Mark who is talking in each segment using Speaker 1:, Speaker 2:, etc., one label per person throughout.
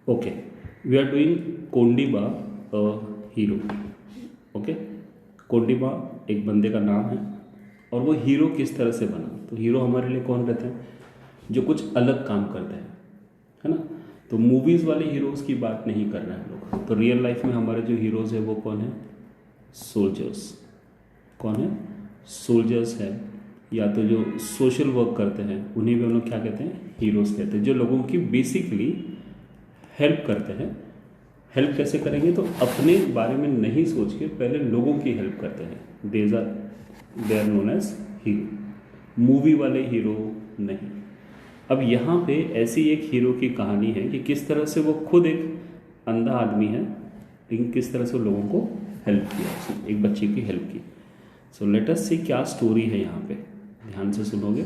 Speaker 1: Okay, we are doing Kondiba hero. Okay, Kondiba एक बंदे का नाम है और वो हीरो किस तरह से बना। तो हीरो हमारे लिए कौन रहते हैं? जो कुछ अलग काम करते हैं, है ना। तो मूवीज़ वाले हीरोज़ की बात नहीं कर रहे हैं हम लोग। तो रियल लाइफ में हमारे जो हीरोज़ हैं वो कौन है? सोल्जर्स। कौन है? सोल्जर्स है, या तो जो सोशल वर्क करते हैं उन्हीं में हम लोग क्या कहते हैं? हीरोज़ कहते हैं। जो लोगों की बेसिकली हेल्प करते हैं। हेल्प कैसे करेंगे? तो अपने बारे में नहीं सोच के पहले लोगों की हेल्प करते हैं। They are known as hero. Movie वाले हीरो नहीं। अब यहाँ पे ऐसी एक हीरो की कहानी है कि किस तरह से वो खुद एक अंधा आदमी है, लेकिन किस तरह से लोगों को हेल्प किया, उसने एक बच्चे की हेल्प की। सो लेट अस सी क्या स्टोरी है यहाँ पे। ध्यान से सुनोगे,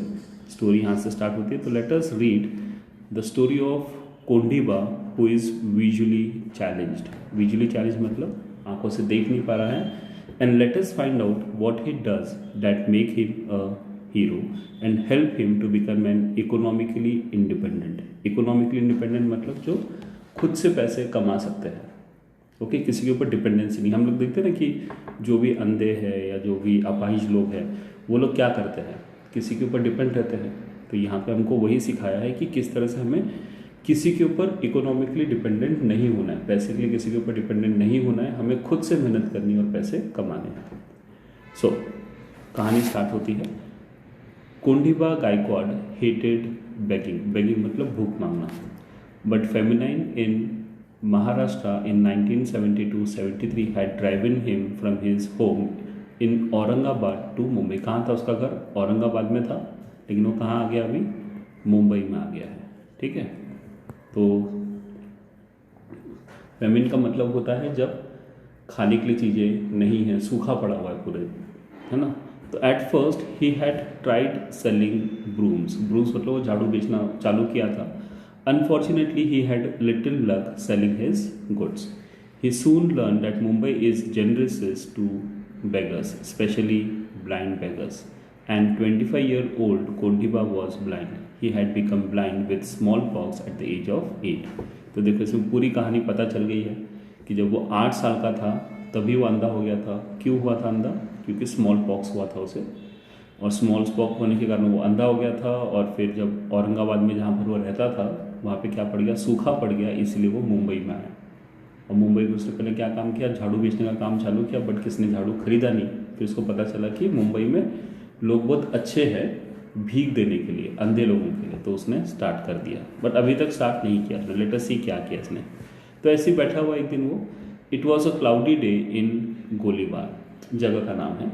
Speaker 1: स्टोरी यहाँ से स्टार्ट होती है। तो let us read the story of Kondiba who is visually challenged. Visually challenge मतलब आंखों से देख नहीं पा रहा है। And let us find out what he does that make him a hero and help him to become an economically independent. Economically independent मतलब जो खुद से पैसे कमा सकते हैं। ओके, किसी के ऊपर डिपेंडेंसी नहीं। हम लोग देखते हैं ना कि जो भी अंधे हैं या जो भी अपाहिज लोग हैं वो लोग क्या करते हैं? किसी के ऊपर डिपेंड रहते हैं। तो यहाँ पे हमको वही सिखाया है कि किस तरह से हमें किसी के ऊपर इकोनॉमिकली डिपेंडेंट नहीं होना है, पैसे के लिए किसी के ऊपर डिपेंडेंट नहीं होना है, हमें खुद से मेहनत करनी है और पैसे कमाने हैं। सो कहानी स्टार्ट होती है। Kondiba Gaikwad hated begging. Begging मतलब भूख मांगना। But feminine in Maharashtra in 1972-73 had driven him from his home in Aurangabad to Mumbai. कहाँ था उसका घर? औरंगाबाद में था, लेकिन वो कहाँ आ गया अभी? मुंबई में आ गया है। ठीक है, तो फेमिन का मतलब होता है जब खाने के लिए चीज़ें नहीं हैं, सूखा पड़ा हुआ है पूरे, है ना। तो at first he had tried selling brooms. Brooms मतलब वो झाड़ू बेचना चालू किया था। Unfortunately, he had little luck selling his goods. He soon learned that Mumbai is generous to beggars, especially blind beggars. And 25-year-old Kondiba was blind. He had become blind with smallpox at the age of 8. तो देखो इसमें पूरी कहानी पता चल गई है कि जब वो 8 साल का था तभी वो अंधा हो गया था। क्यों हुआ था अंधा? क्योंकि स्मॉल पॉक्स हुआ था उसे, और स्मॉल पॉक्स होने के कारण वो अंधा हो गया था। और फिर जब औरंगाबाद में जहाँ पर वो रहता था वहाँ पे क्या पड़ गया? सूखा पड़ गया, इसलिए वो मुंबई में आया। और मुंबई में उसने पहले क्या काम किया? झाड़ू बेचने का काम चालू किया, बट किसने झाड़ू खरीदा नहीं। फिर उसको पता चला कि मुंबई में लोग बहुत अच्छे हैं भीख देने के लिए, अंधे लोगों के लिए, तो उसने स्टार्ट कर दिया। बट अभी तक स्टार्ट नहीं किया। लेट अस सी क्या किया इसने। तो ऐसे ही बैठा हुआ एक दिन वो, it was a cloudy day in Golibar, जगह का नाम है।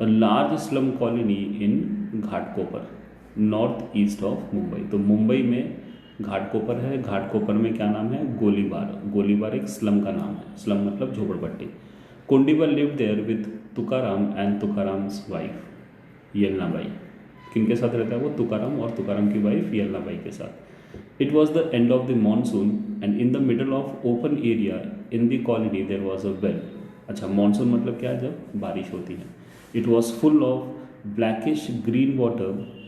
Speaker 1: A large slum colony in Ghatkopar, north east of Mumbai. तो मुंबई में घाटकोपर है, घाटकोपर में क्या नाम है? गोलीबार। गोलीबार एक स्लम का नाम है। स्लम मतलब झोपड़पट्टी। Kondiba lived there with Tukaram and Tukaram's wife Yelnabai. किनके साथ रहता है वो? तुकाराम और तुकाराम की वाइफ येलनाबाई के साथ। It was the end of the monsoon and in the middle of open area in the colony there was a well. अच्छा, मानसून मतलब क्या है? जब बारिश होती है। It was full of blackish green water.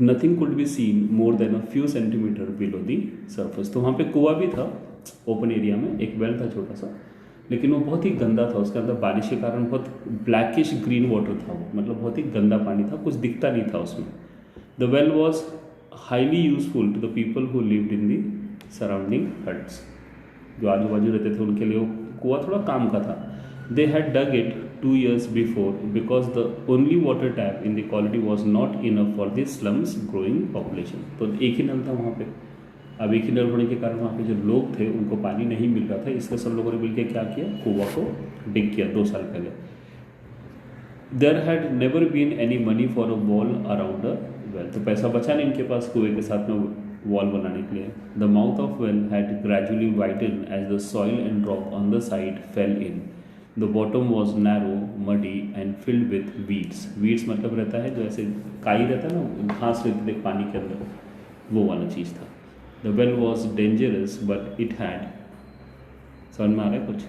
Speaker 1: Nothing could be seen more than a few centimetre below the surface. तो वहाँ पे कुआं भी था, ओपन एरिया में एक वेल था छोटा सा, लेकिन वो बहुत ही गंदा था। उसके अंदर बारिश के कारण बहुत ब्लैकिश ग्रीन वाटर था, वो मतलब बहुत ही गंदा पानी था, कुछ दिखता नहीं था उसमें। The well was highly useful to the people who lived in the surrounding huts. जो आजू बाजू रहते थे उनके लिए वो कुआं थोड़ा काम का था। They had dug it 2 years before because the only water tap in the colony was not enough for the slums growing population। तो एक ही नल था वहाँ पे। अब एक ही नल होने के कारण वहाँ पे जो लोग थे उनको पानी नहीं मिल रहा था, इसलिए सब लोगों ने मिलकर क्या किया? कुआं को डिग किया 2 साल पहले। There had never been any money for a wall around a well. तो पैसा बचा नहीं इनके पास कुएं के साथ में वॉल बनाने के लिए। The mouth of well had gradually widen as the soil and rock on the side fell in. The bottom was narrow muddy and filled with weeds. Weeds मतलब रहता है जो ऐसे काई रहता है ना, घास रहती है पानी के अंदर, वो वाला चीज़ था। The well was dangerous but it had, समझ में आ रहा है कुछ?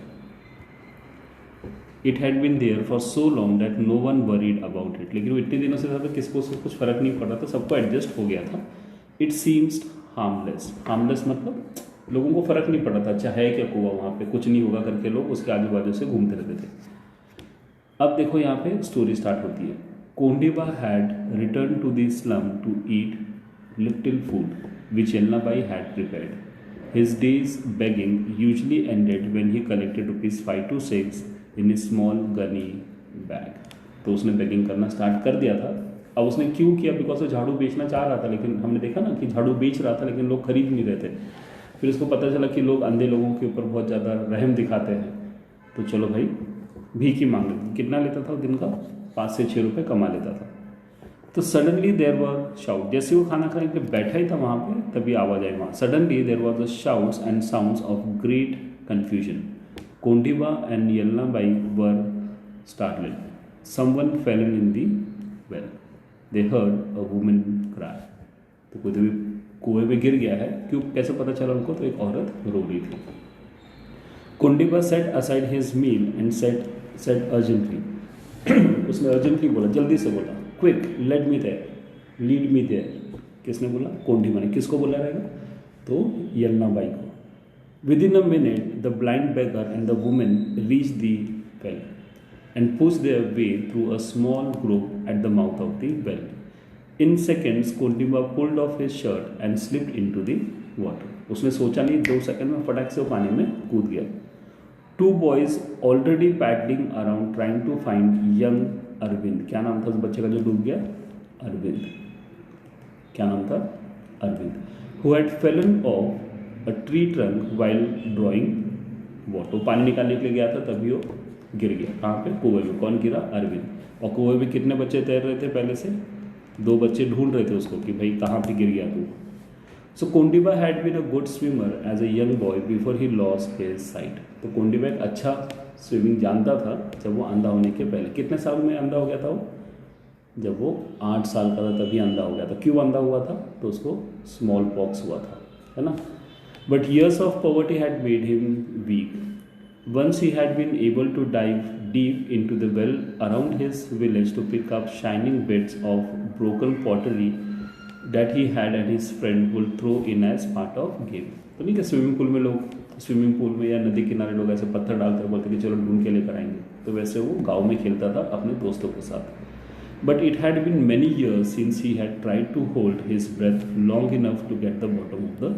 Speaker 1: It had been there for so long that no one worried about it. लेकिन वो इतने दिनों से था तो किसको कुछ फर्क नहीं पड़ रहा था, सबको एडजस्ट हो गया था। It seems harmless. हार्मलेस मतलब लोगों को फ़र्क नहीं पड़ा था, अच्छा है क्या कुआं वहाँ पे, कुछ नहीं होगा करके लोग उसके आजू बाजू से घूमते रहते थे। अब देखो यहाँ पे स्टोरी स्टार्ट होती है। Kondiba had return to the slum to eat little food which Yallabai had prepared. His days begging usually ended when he collected ₹5 to 6 in a small gunny bag. तो उसने बेगिंग करना स्टार्ट कर दिया था। अब उसने क्यों किया, बिकॉज वो झाड़ू बेचना चाह रहा था, लेकिन हमने देखा ना कि झाड़ू बेच रहा था लेकिन लोग खरीद नहीं रहे थे। फिर उसको पता चला कि लोग अंधे लोगों के ऊपर बहुत ज़्यादा रहम दिखाते हैं, तो चलो भाई भीख ही मांग लेते। कितना लेता था दिन का, 5 से 6 रुपये कमा लेता था। तो सडनली देर वर शाउट, जैसे वो खाना खाने के लिए बैठा ही था वहाँ पे, तभी आवाज़ आई वहाँ। Suddenly there was the shouts and sounds of great confusion. Kondiba and Yallabai were startled. Someone fell in the well. They heard a woman cry. तो कोई भी कुएं में गिर गया है। क्यों, कैसे पता चला उनको, तो एक औरत रो रही थी। Kondiba set aside his meal and set urgently. उसने अर्जेंटली बोला, जल्दी से बोला, quick let me there, lead me there. किसने बोला, कोंडिबा ने। किसको बोला रहेगा, तो यल्लाबाई को। With in a minute the blind beggar and the women reach the well and push their way through a small grove at the mouth of the well. In seconds, Kondiba pulled off his shirt and slipped into the water. उसने सोचा नहीं, 2 second में फटाक से वो पानी में कूद गया। Two boys already paddling around trying to find young Arvind. क्या नाम था उस बच्चे का जो डूब गया, अरविंद। क्या नाम था, Arvind. Who had fallen off a tree trunk while drawing water। पानी निकालने के लिए गया था, तभी वो गिर गया। कहाँ पे, कुएं में। कौन गिरा, अरविंद। और कुएं में कितने बच्चे तैर रहे थे पहले से, 2 बच्चे ढूंढ रहे थे उसको कि भाई कहाँ पे गिर गया तू। So Kondiba had been a good swimmer as a young boy before he lost his sight. तो कोंडिबा एक अच्छा स्विमिंग जानता था जब वो अंधा होने के पहले। कितने साल में अंधा हो गया था वो, जब वो 8 साल का था तभी अंधा हो गया था। क्यों अंधा हुआ था, तो उसको स्मॉल पॉक्स हुआ था, है ना। But years of poverty had made him weak. Once he had been able to dive deep into the well around his village to pick up shining bits of broken pottery that he had and his friend would throw in as part of game। तो नहीं क्या swimming pool में लोग, swimming pool में या नदी किनारे लोग ऐसे पत्थर डालकर बोलते कि चलो ढूंढ के लेकर आएंगे, तो वैसे वो गाँव में खेलता था अपने दोस्तों के साथ। But it had been many years since he had tried to hold his breath long enough to get the bottom of the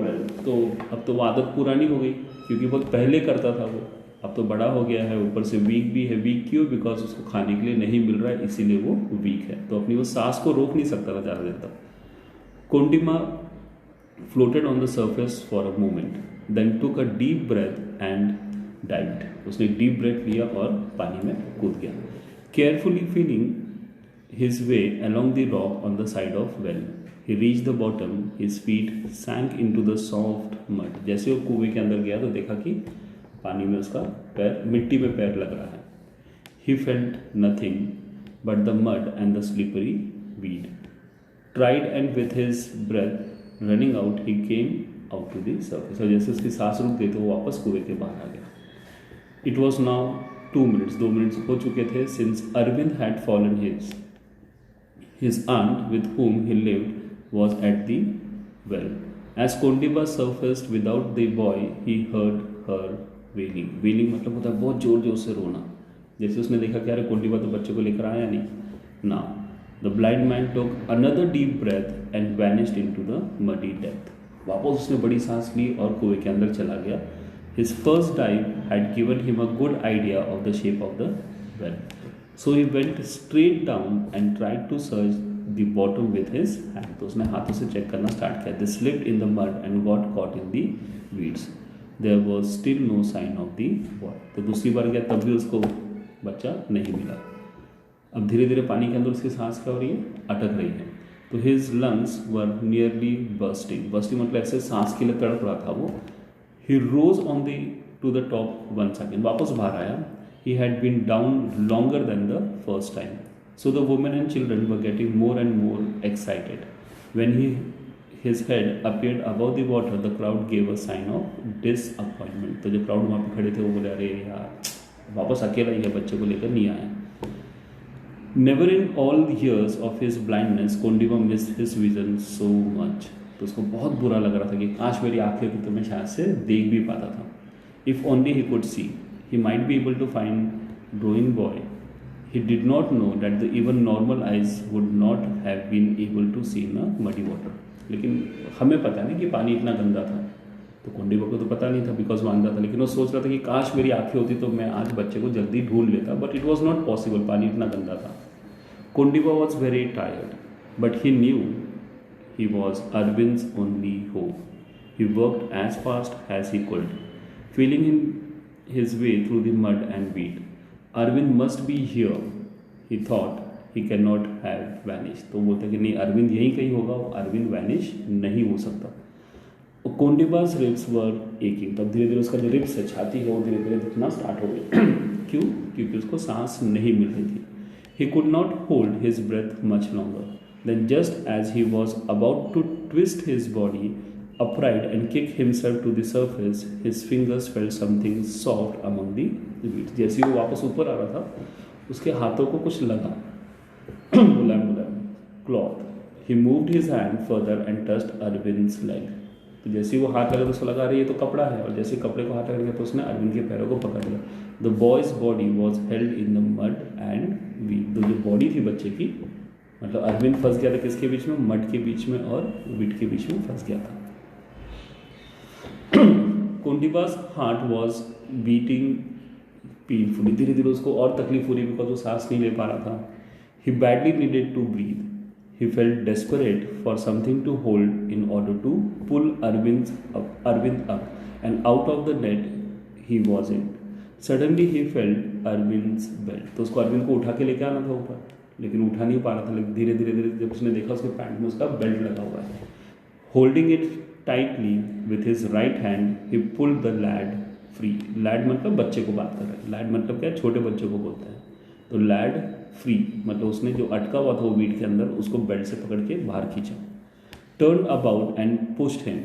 Speaker 1: well। तो अब तो वो आदत पुरानी हो गई, क्योंकि बहुत पहले करता था वो, अब तो बड़ा हो गया है, ऊपर से वीक भी है। वीक क्यों, बिकॉज उसको खाने के लिए नहीं मिल रहा है, इसीलिए वो वीक है। तो अपनी वो सांस को रोक नहीं सकता था ज़्यादा देर तक। Kondiba floated on the surface for a moment, then took a deep breath and dived. उसने डीप ब्रेथ लिया और पानी में कूद गया। Carefully feeling his way along the rock on the side of well. He reached the bottom, his feet sank into the soft mud। जैसे वो कुएं के अंदर गया तो देखा कि पानी में उसका पैर, मिट्टी में पैर लग रहा है। He felt nothing but the mud and the slippery weed। Tried and with his breath running out, he came out to the surface। और जैसे उसकी सांस रुक गई तो वो वापस कुएं के बाहर आ गया। It was now 2 minutes, 2 minutes हो चुके थे since Arvind had fallen his aunt with whom he lived was at the well। As Kondiba surfaced without the boy, he heard her wailing। Wailing मतलब होता है बहुत जोर जोर से रोना। जैसे उसने देखा कि अरे कोंडिबा तो बच्चे को लेकर आया नहीं। Now the blind man took another deep breath and vanished into the muddy depth। वापस उसने बड़ी सांस ली और कुएं के अंदर चला गया। His first dive had given him a good idea of the shape of the well, so he went straight down and tried to search the bottom with his hand। तो उसने हाथों से चेक करना स्टार्ट किया। They slipped in the mud and got caught in the weeds। There was still no sign of the boy। तो दूसरी बार गया तब भी उसको बच्चा नहीं मिला। अब धीरे धीरे पानी के अंदर उसकी सांस क्या हो रही है, अटक रही है। तो his lungs were nearly bursting। bursting मतलब ऐसे सांस के लिए तड़प रहा था वो। He rose on to the top once again। वापस बाहर आया। He had been down longer than the first time। So the women and children were getting more and more excited। When his head appeared above the water, the crowd gave a sign of disappointment। तो जो crowd वहाँ पे खड़े थे वो बोले अरे यार वापस अकेला ही है, बच्चे को लेकर नहीं आया। Never in all years of his blindness Kondiba missed his vision so much. तो उसको बहुत बुरा लग रहा था कि काश मेरी आंखें होती तो मैं शायद से देख भी पाता था. If only he could see, he might be able to find drawing boy. He did not know that the even normal eyes would not have been able to see in a muddy water. लेकिन हमें पता नहीं कि पानी इतना गंदा था, तो कोंडिबा को तो पता नहीं था बिकॉज वो अंधा था, लेकिन वो सोच रहा था कि काश मेरी आंखें होती तो मैं आज बच्चे को जल्दी ढूंढ लेता, but it was not possible, पानी इतना गंदा था. Kondiba was very tired, but he knew he was Arvind's only hope. He worked as fast as he could, feeling his way through the mud and weed. Arvind must be here, he thought. He cannot have vanished. तो बोलता कि नहीं, अरविंद यहीं कहीं होगा, Arvind vanish नहीं हो सकता. कोंडिबाज रिब्स वर एकिंग. तब धीरे धीरे उसका जो रिब्स है, छाती है, वो धीरे धीरे दुखना स्टार्ट हो गई. क्यों? क्योंकि उसको सांस नहीं मिल रही थी. He could not hold his breath much longer. Then just as he was about to twist his body upright and kick himself to the surface, his fingers felt something soft among the weeds. जैसे वो वापस ऊपर आ रहा था, उसके हाथों को कुछ लगा, मुलायम मुलायम, cloth. He moved his hand further and touched Arvind's leg. तो जैसे वो हाथ लगा तो उसको लगा रही है तो कपड़ा है, और जैसे कपड़े को हाथ लगा दिया तो उसने अरविंद के पैरों को पकड़ लिया. The boy's body was held in the mud and weed. तो जो बॉडी थी बच्चे की, मतलब अरविंद फंस गया था किसके बीच में? मड के बीच में और वीट के बीच में फंस गया था. कोंडिबाज हार्ट वॉज बीटिंग पेनफुली. धीरे धीरे उसको और तकलीफ हो रही बिकॉज वो सांस नहीं ले पा रहा था. He badly needed to breathe. He felt desperate for something to hold in order to pull Arvind up and out of the net he was in. Suddenly he felt Arvind's belt. तो उसको अरविंद को उठा के लेके आना था ऊपर, लेकिन उठा नहीं पा रहा था. लेकिन धीरे धीरे धीरे जब उसने देखा उसके पैंट में उसका बेल्ट लगा हुआ है. Holding it tightly with his right hand he pulled the lad free. Lad मतलब बच्चे को बात कर रहा है. लैड मतलब क्या है? छोटे बच्चे को बोलते हैं. तो लैड फ्री मतलब उसने जो अटका हुआ था वो वीट के अंदर, उसको बेल्ट से पकड़ के बाहर खींचा. Turn about and pushed him.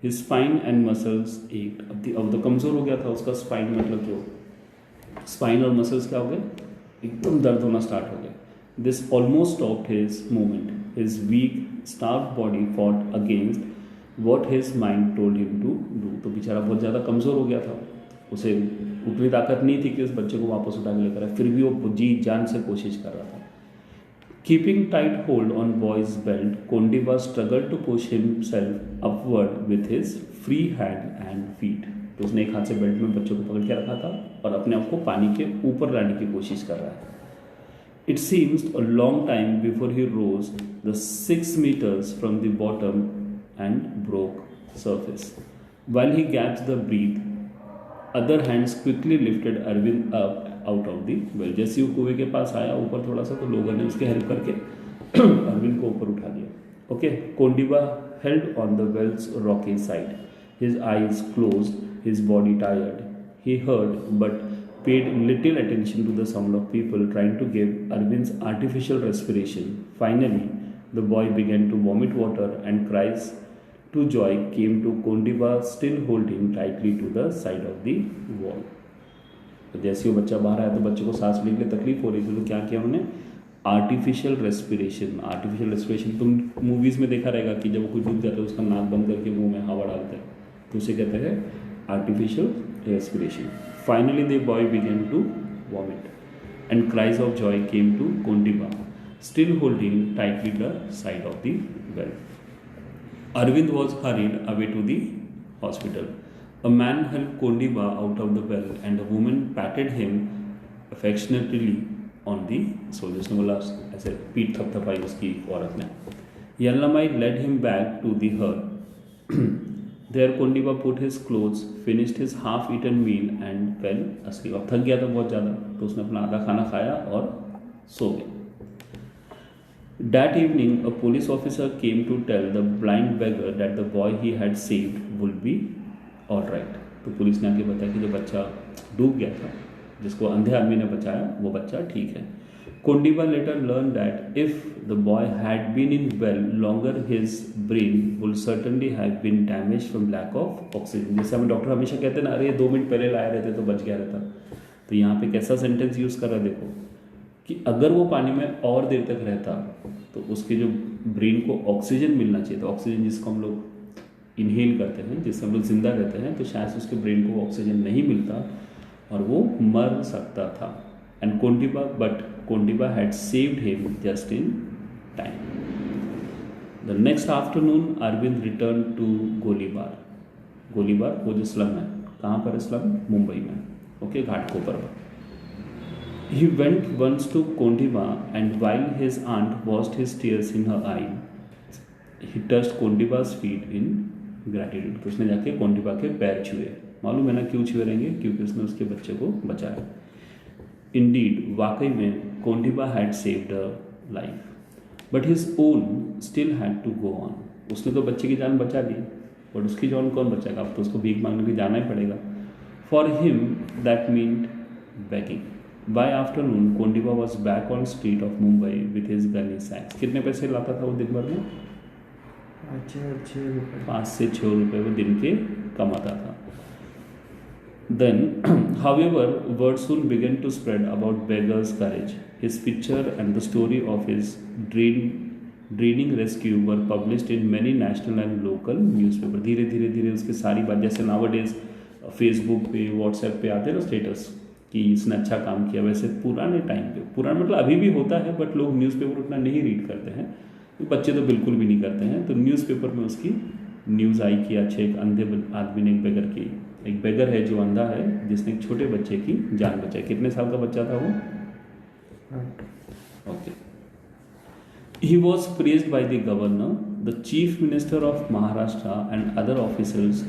Speaker 1: His spine and muscles act. अब तो कमज़ोर हो गया था उसका स्पाइन, मतलब जो स्पाइन और मसल्स क्या हो गए? एकदम दर्द होना स्टार्ट हो गया. This almost stopped his movement. His weak, starved body fought against what his mind told him to do. तो बेचारा बहुत ज़्यादा कमज़ोर हो गया था, उसे उतनी ताकत नहीं थी कि उस बच्चे को वापस उठा के लेकर आए, फिर भी वो जी जान से कोशिश कर रहा था. Keeping tight hold on boy's belt, Kondiba struggled to push himself upward with his free hand and feet. तो उसने एक हाथ से बेल्ट में बच्चों को पकड़ के रखा था और अपने आप को पानी के ऊपर लाने की कोशिश कर रहा है. It seemed a long time before he rose the 6 meters from the bottom and broke surface. While he gasped the breath, other hands quickly lifted Arvind up out of the well. जैसे वो कुएं के पास आया ऊपर थोड़ा सा, तो लोगों ने उसके हेल्प करके अरविंद को ऊपर उठा लिया. Okay, Kondiba held on the well's rocky side. His eyes closed, his body tired. He heard, but paid little attention to the sound of people trying to give Arvind's artificial respiration. Finally, the boy began to vomit water and cries to joy came to Kondiba still holding tightly to the side of the wall. तो जैसे वो बच्चा बाहर आया तो बच्चे को सांस लेने के लिए तकलीफ हो रही थी, तो क्या किया उन्होंने? Artificial respiration. आर्टिफिशियल रेस्पिरेशन तुम मूवीज़ में देखा रहेगा कि जब वो कुछ डूब जाता है उसका नाक बंद करके मुंह में हवा डालते हैं, तो उसे कहते हैं artificial respiration. Finally, the boy began to vomit, and cries of joy came to Kondiba, still holding tightly the side of the well. Arvind was hurried away to the hospital. A man helped Kondiba out of the well, and a woman patted him affectionately on the shoulder. उसने बोला ऐसे पीठ थपथपाई उसकी औरत ने. Yallamai led him back to the hut. There Kondiba put his clothes, finished his half-eaten meal and fell asleep. अब थक गया था बहुत ज़्यादा, तो उसने अपना आधा खाना खाया और सो गया. That evening, a police officer came to tell the blind beggar that the boy he had saved would be all right. तो पुलिस ने आके बताया कि जो बच्चा डूब गया था, जिसको अंधे आदमी ने बचाया, वो बच्चा ठीक है. Kondiba later learned that if the boy had been in well longer, his brain would certainly have been damaged from lack of oxygen. जैसे हमें डॉक्टर हमेशा कहते हैं ना, अरे 2 मिनट पहले लाए रहते तो बच गया रहता. तो यहाँ पे कैसा सेंटेंस यूज़ कर रहा है देखो. कि अगर वो पानी में और देर तक रहता तो उसके जो ब्रेन को ऑक्सीजन मिलना चाहिए था, ऑक्सीजन जिसको हम लोग इनहेल करते हैं, जिससे हम लोग जिंदा रहते हैं, तो शायद उसके ब्रेन को ऑक्सीजन नहीं मिलता और वो मर सकता था। And Kondiba had saved him just in time. The next afternoon Arvind return to Golibar. Golibar वो जो स्लम है, कहाँ पर है स्लम? मुंबई में, ओके, घाटकोपर पर। He went once to Kondiva, and while his aunt washed his tears in her eye, he touched Kondiva's feet in gratitude. तो उसने जाके कोंडिबा के पैर छुए। मालूम है ना क्यों छुए रहेंगे? क्योंकि उसने उसके बच्चे को बचाया। Indeed, वाकई में Kondiba had saved a life, but his own still had to go on. उसने तो बच्चे की जान बचा ली, बट उसकी जान कौन बचाएगा? अब तो उसको भीख मांगने के जाना ही पड़ेगा। For him, that meant begging. By afternoon, Kondiba was back on street of Mumbai with his gunny sacks. कितने पैसे लाता था वो दिन भर में? 5 से 6 रुपये वो दिन के कमाता था। Then, however, word soon began to spread about beggar's courage. His picture and the story of his draining rescue were published in many national and local newspapers. धीरे धीरे उसकी सारी बात, जैसे nowadays फेसबुक पे, व्हाट्सएप पे आते हैं ना स्टेटस कि इसने अच्छा काम किया, वैसे पुराने टाइम पे, पुराना मतलब अभी भी होता है, बट लोग न्यूज़पेपर उतना नहीं रीड करते हैं, तो बच्चे तो बिल्कुल भी नहीं करते हैं। तो न्यूज़पेपर में उसकी न्यूज़ आई कि अच्छे एक अंधे आदमी ने एक बेगर है जो अंधा है, जिसने एक छोटे बच्चे की जान बचाई। कितने साल का बच्चा था वो? Okay. He was praised by the governor, the chief minister of Maharashtra and other officers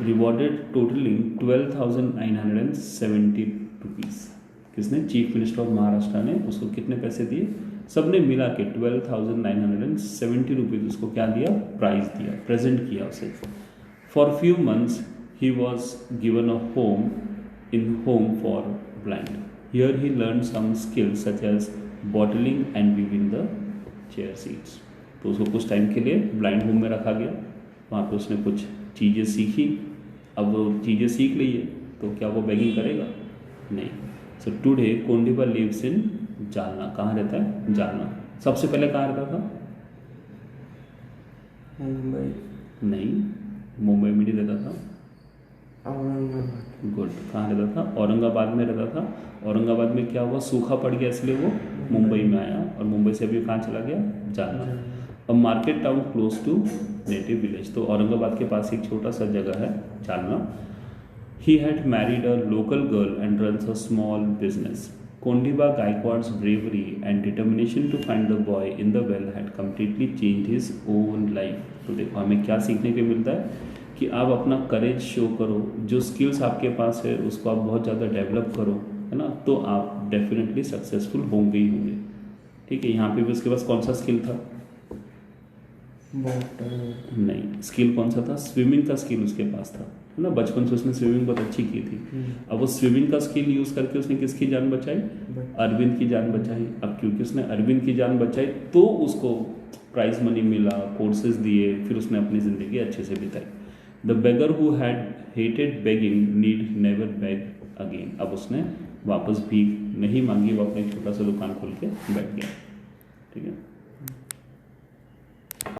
Speaker 1: rewarded totalling 12,970 rupees. किसने? चीफ मिनिस्टर ऑफ महाराष्ट्र ने उसको कितने पैसे दिए? सबने मिला के 12,970 रुपीज़ उसको क्या दिया? प्राइज दिया, प्रेजेंट किया उसे। For few months he was given a home for blind. Here he learn some skills such as bottling and weaving the chair seats. तो उसको कुछ टाइम के लिए ब्लाइंड होम में रखा गया, वहाँ पे उसने कुछ चीज़ें सीखी। अब वो चीज़ें सीख ली है तो क्या वो बेगिंग करेगा? नहीं। So today Kondiba lives in Jalna. कहाँ रहता है? जालना। सबसे पहले कहाँ रहता था? मुंबई नहीं, मुंबई में नहीं रहता था, औरंगाबाद। गुड। कहाँ रहता था? औरंगाबाद में रहता था। औरंगाबाद में क्या हुआ? सूखा पड़ गया, इसलिए वो मुंबई में आया, और मुंबई से अभी कहाँ चला गया? Jalna. A market town close to native village. तो औरंगाबाद के पास एक छोटा सा जगह है Jalna. He had married a local girl and runs a small business. Kondiba Gaikwad's bravery and determination to find the boy in the well had completely changed his own life. तो देखो हमें क्या सीखने को मिलता है कि आप अपना करेज शो करो, जो स्किल्स आपके पास है उसको आप बहुत ज़्यादा डेवलप करो, है ना, तो आप डेफिनेटली सक्सेसफुल होंगे ही होंगे। ठीक है। यहाँ पे भी उसके पास कौन सा स्किल था? नहीं, स्किल कौन सा था? स्विमिंग का स्किल उसके पास था, है ना। बचपन से उसने स्विमिंग बहुत अच्छी की थी। अब वो स्विमिंग का स्किल यूज़ करके उसने किसकी जान बचाई? अरविंद की जान बचाई। अब क्योंकि उसने अरविंद की जान बचाई तो उसको प्राइज मनी मिला, कोर्सेज दिए, फिर उसने अपनी ज़िंदगी अच्छे से बिताई। The beggar who had hated begging need never beg again. अब उसने वापस भीख नहीं मांगी, वो अपने छोटा सा दुकान खोल के बैठ गया। ठीक है।